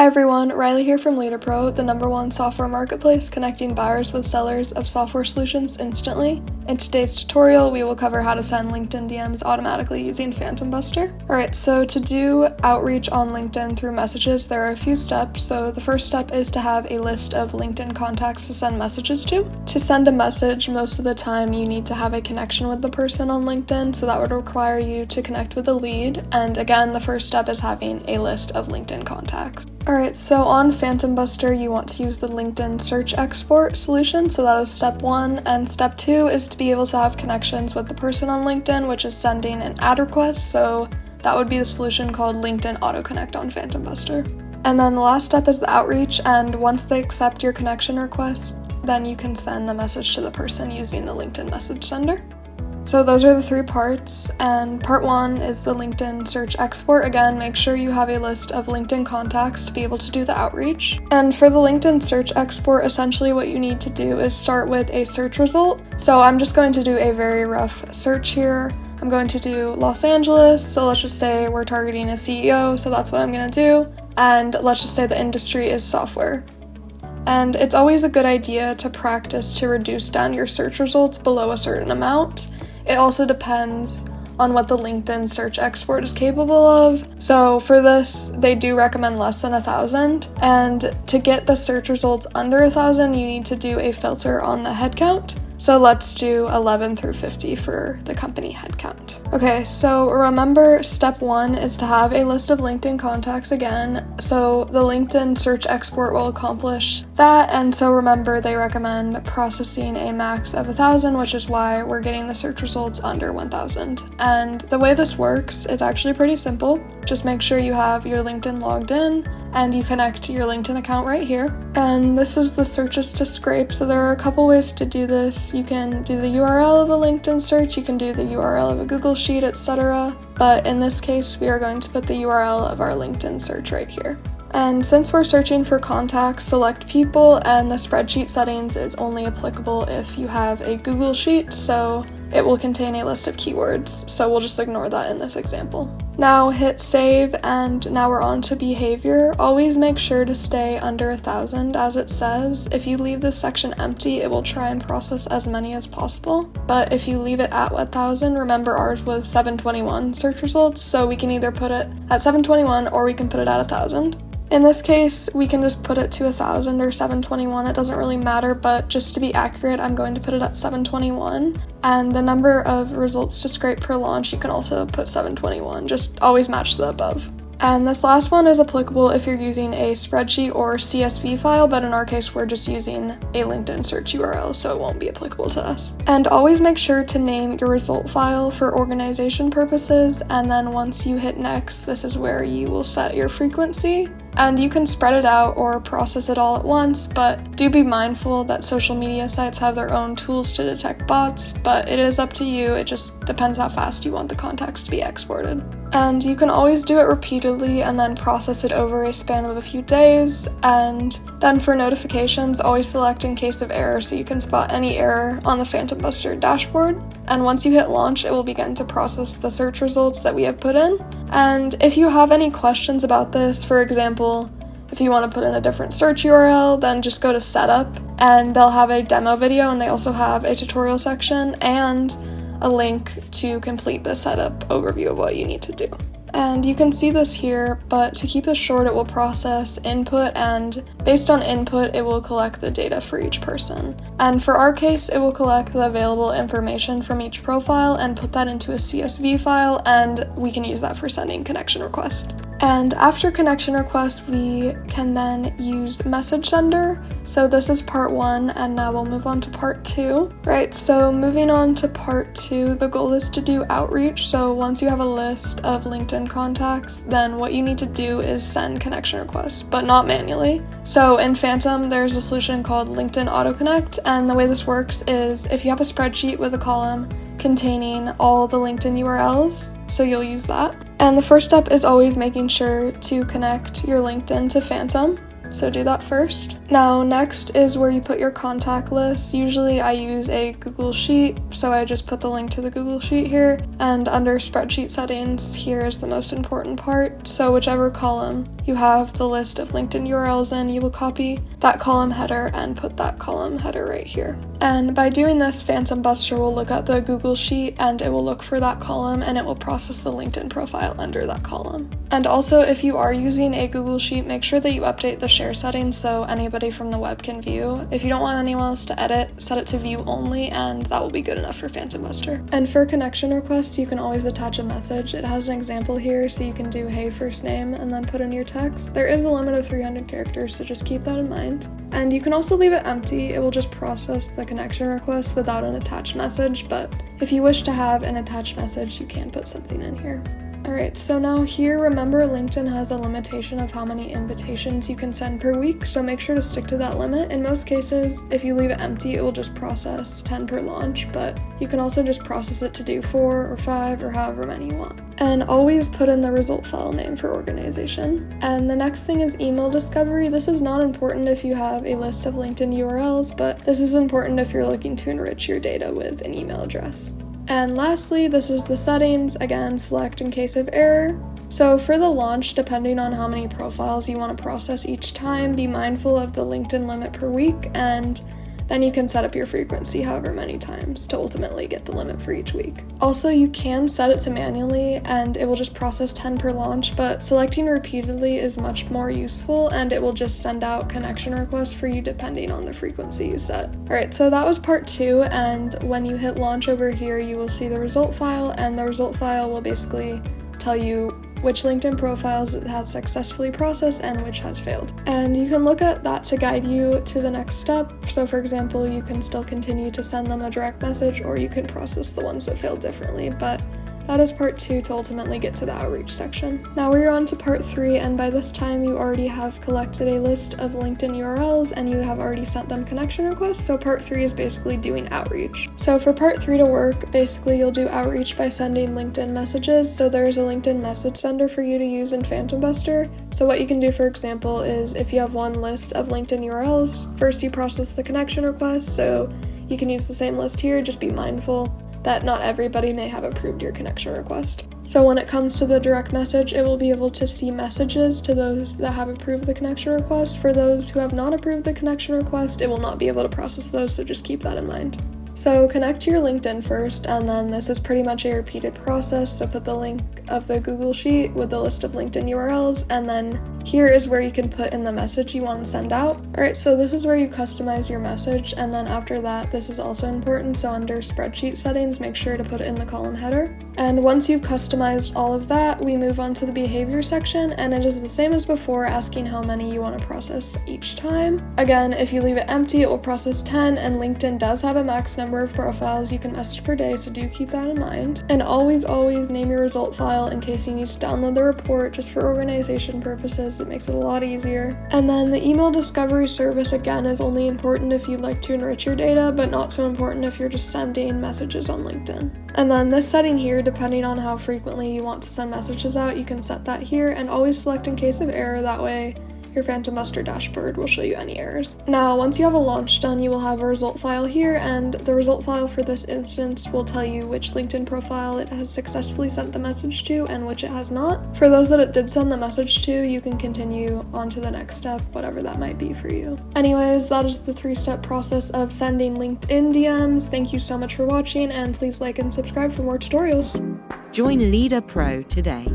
Hi everyone, Riley here from LeaderPro, the #1 software marketplace connecting buyers with sellers of software solutions instantly. In today's tutorial, we will cover how to send LinkedIn DMs automatically using Phantom Buster. Alright, so to do outreach on LinkedIn through messages, there are a few steps. So the first step is to have a list of LinkedIn contacts to send messages to. To send a message, most of the time you need to have a connection with the person on LinkedIn, so that would require you to connect with a lead. And again, the first step is having a list of LinkedIn contacts. Alright, so on Phantom Buster, you want to use the LinkedIn search export solution, so that is step 1, and step 2 is to be able to have connections with the person on LinkedIn, which is sending an ad request, so that would be the solution called LinkedIn Autoconnect on Phantom Buster. And then the last step is the outreach, and once they accept your connection request, then you can send the message to the person using the LinkedIn message sender. So those are the 3 parts, and part 1 is the LinkedIn search export. Again, make sure you have a list of LinkedIn contacts to be able to do the outreach. And for the LinkedIn search export, essentially what you need to do is start with a search result. So I'm just going to do a very rough search here. I'm going to do Los Angeles, so let's just say we're targeting a CEO, so that's what I'm going to do. And let's just say the industry is software. And it's always a good idea to practice to reduce down your search results below a certain amount. It also depends on what the LinkedIn search export is capable of. So for this, they do recommend less than 1,000. And to get the search results under 1,000, you need to do a filter on the headcount. So let's do 11 through 50 for the company headcount. Okay, so remember step 1 is to have a list of LinkedIn contacts again. So the LinkedIn search export will accomplish that. And so remember they recommend processing a max of 1,000, which is why we're getting the search results under 1,000. And the way this works is actually pretty simple. Just make sure you have your LinkedIn logged in and you connect to your LinkedIn account right here. And this is the searches to scrape. So there are a couple ways to do this. You can do the URL of a LinkedIn search, you can do the URL of a Google Sheet, etc. But in this case, we are going to put the URL of our LinkedIn search right here. And since we're searching for contacts, select people, and the spreadsheet settings is only applicable if you have a Google Sheet, so it will contain a list of keywords, so we'll just ignore that in this example. Now hit save, and now we're on to behavior. Always make sure to stay under 1,000 as it says. If you leave this section empty, it will try and process as many as possible. But if you leave it at 1,000, remember ours was 721 search results, so we can either put it at 721 or we can put it at 1,000. In this case, we can just put it to 1,000 or 721, it doesn't really matter, but just to be accurate, I'm going to put it at 721. And the number of results to scrape per launch, you can also put 721, just always match the above. And this last one is applicable if you're using a spreadsheet or CSV file, but in our case, we're just using a LinkedIn search URL, so it won't be applicable to us. And always make sure to name your result file for organization purposes, and then once you hit next, this is where you will set your frequency. And you can spread it out or process it all at once, but do be mindful that social media sites have their own tools to detect bots, but it is up to you. It just depends how fast you want the contacts to be exported. And you can always do it repeatedly and then process it over a span of a few days. And then for notifications, always select in case of error so you can spot any error on the Phantom Buster dashboard. And once you hit launch, it will begin to process the search results that we have put in. And if you have any questions about this, for example, if you want to put in a different search URL, then just go to setup and they'll have a demo video, and they also have a tutorial section and a link to complete the setup overview of what you need to do. And you can see this here, but to keep this short, it will process input, and based on input, it will collect the data for each person. And for our case, it will collect the available information from each profile and put that into a CSV file, and we can use that for sending connection requests. And after connection request, we can then use message sender. So this is part 1, and now we'll move on to part 2. Right, so moving on to part 2, the goal is to do outreach. So once you have a list of LinkedIn contacts, then what you need to do is send connection requests, but not manually. So in Phantom, there's a solution called LinkedIn Autoconnect, and the way this works is if you have a spreadsheet with a column containing all the LinkedIn URLs, so you'll use that. And the first step is always making sure to connect your LinkedIn to Phantom. So do that first. Now next is where you put your contact list. Usually I use a Google Sheet, so I just put the link to the Google Sheet here, and under spreadsheet settings, here is the most important part. So whichever column you have the list of LinkedIn URLs in, you will copy that column header and put that column header right here. And by doing this, Phantom Buster will look at the Google Sheet and it will look for that column and it will process the LinkedIn profile under that column. And also, if you are using a Google Sheet, make sure that you update the share settings so anybody from the web can view. If you don't want anyone else to edit, set it to view only, and that will be good enough for Phantom Buster. And for connection requests, you can always attach a message. It has an example here, so you can do hey first name and then put in your text. There is a limit of 300 characters, so just keep that in mind. And you can also leave it empty. It will just process the connection request without an attached message, but if you wish to have an attached message, you can put something in here. Alright, so now here, remember LinkedIn has a limitation of how many invitations you can send per week, so make sure to stick to that limit. In most cases, if you leave it empty, it will just process 10 per launch, but you can also just process it to do 4 or 5 or however many you want. And always put in the result file name for organization. And the next thing is email discovery. This is not important if you have a list of LinkedIn URLs, but this is important if you're looking to enrich your data with an email address. And lastly, this is the settings. Again, select in case of error. So for the launch, depending on how many profiles you want to process each time, be mindful of the LinkedIn limit per week, and then you can set up your frequency however many times to ultimately get the limit for each week. Also, you can set it to manually and it will just process 10 per launch, but selecting repeatedly is much more useful and it will just send out connection requests for you depending on the frequency you set. Alright, so that was part 2, and when you hit launch over here, you will see the result file, and the result file will basically tell you which LinkedIn profiles it has successfully processed and which has failed. And you can look at that to guide you to the next step. So for example, you can still continue to send them a direct message, or you can process the ones that failed differently, but that is part 2 to ultimately get to the outreach section. Now we're on to part 3, and by this time you already have collected a list of LinkedIn URLs and you have already sent them connection requests, so part 3 is basically doing outreach. So for part 3 to work, basically you'll do outreach by sending LinkedIn messages. So there's a LinkedIn message sender for you to use in Phantom Buster. So what you can do, for example, is if you have one list of LinkedIn URLs, first you process the connection request, so you can use the same list here, just be mindful that not everybody may have approved your connection request. So when it comes to the direct message, it will be able to see messages to those that have approved the connection request. For those who have not approved the connection request, it will not be able to process those, so just keep that in mind. So connect to your LinkedIn first, and then this is pretty much a repeated process, so put the link of the Google Sheet with the list of LinkedIn URLs, and then here is where you can put in the message you want to send out. Alright, so this is where you customize your message, and then after that, this is also important, so under spreadsheet settings, make sure to put it in the column header. And once you've customized all of that, we move on to the behavior section, and it is the same as before, asking how many you want to process each time. Again, if you leave it empty, it will process 10, and LinkedIn does have a max number of profiles you can message per day, so do keep that in mind. And always name your result file in case you need to download the report just for organization purposes. It makes it a lot easier. And then the email discovery service, again, is only important if you'd like to enrich your data, but not so important if you're just sending messages on LinkedIn. And then this setting here, depending on how frequently you want to send messages out, you can set that here, and always select in case of error. That way your Phantom Buster dashboard will show you any errors. Now, once you have a launch done, you will have a result file here, and the result file for this instance will tell you which LinkedIn profile it has successfully sent the message to and which it has not. For those that it did send the message to, you can continue on to the next step, whatever that might be for you. Anyways, that is the 3-step process of sending LinkedIn DMs. Thank you so much for watching, and please like and subscribe for more tutorials. Join Leader Pro today.